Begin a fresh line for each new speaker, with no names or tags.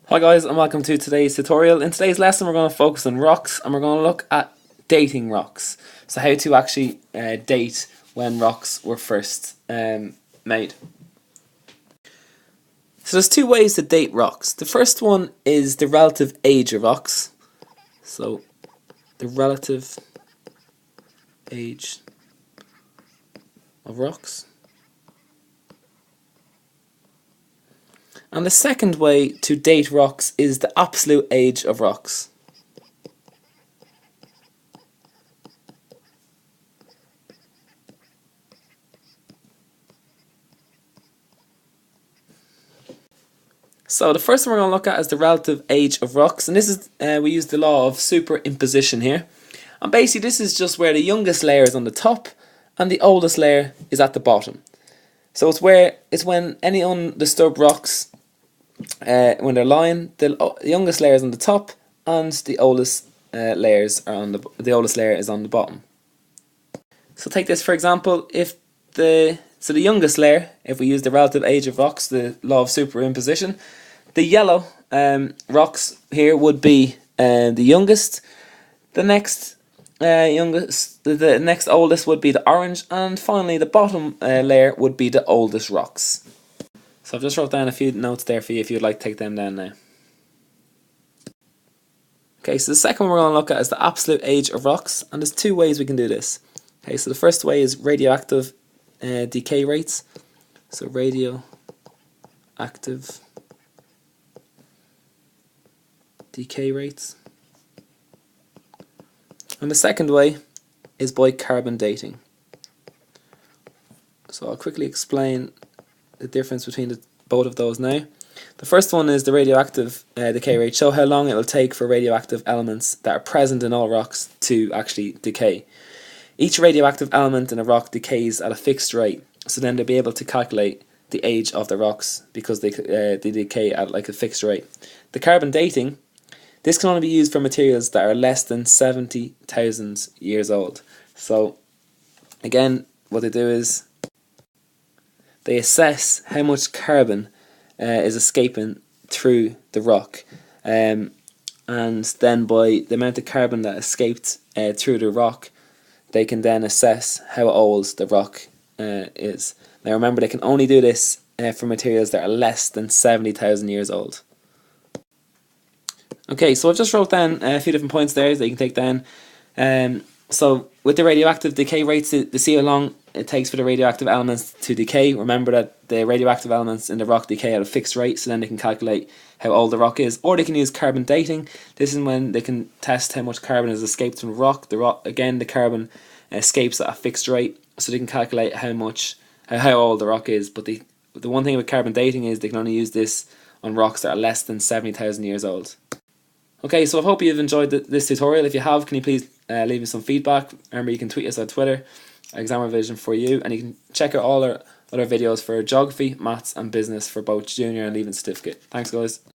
Hi guys and welcome to today's tutorial. In today's lesson we're going to focus on rocks and we're going to look at dating rocks. So how to actually date when rocks were first made. So there's two ways to date rocks. The first one is the relative age of rocks. So the relative age of rocks. And the second way to date rocks is the absolute age of rocks. So the first one we're going to look at is the relative age of rocks, and this is we use the law of superimposition here. And basically this is just where the youngest layer is on the top and the oldest layer is at the bottom. So it's when any undisturbed rocks, when they're lying, the youngest layer is on the top and the oldest layers are on the oldest layer is on the bottom. So take this for example, the youngest layer, if we use the relative age of rocks, the law of superimposition, the yellow rocks here would be the youngest. The next the next oldest would be the orange, and finally the bottom layer would be the oldest rocks. So I've just wrote down a few notes there for you if you'd like to take them down now. Okay, so the second one we're going to look at is the absolute age of rocks, and there's two ways we can do this. Okay, so the first way is radioactive decay rates. So radioactive decay rates. And the second way is by carbon dating. So I'll quickly explain the difference between both of those now. The first one is the radioactive decay rate. Show how long it will take for radioactive elements that are present in all rocks to actually decay. Each radioactive element in a rock decays at a fixed rate, so then they'll be able to calculate the age of the rocks because they decay at like a fixed rate. The carbon dating, this can only be used for materials that are less than 70,000 years old. So again, what they do is they assess how much carbon is escaping through the rock, and then by the amount of carbon that escaped through the rock, they can then assess how old the rock is. Now remember, they can only do this for materials that are less than 70,000 years old. Okay, so I've just wrote down a few different points there that you can take down. So with the radioactive decay rates, to see how long it takes for the radioactive elements to decay, remember that the radioactive elements in the rock decay at a fixed rate, so then they can calculate how old the rock is. Or they can use carbon dating. This is when they can test how much carbon has escaped from the rock. Again, the carbon escapes at a fixed rate, so they can calculate how old the rock is. But the one thing with carbon dating is they can only use this on rocks that are less than 70,000 years old. Okay, so I hope you've enjoyed this tutorial. If you have, can you please leave me some feedback? Remember, you can tweet us on Twitter, Exam Revision for you, and you can check out all our other videos for geography, maths and business for both junior and leaving certificate. Thanks guys.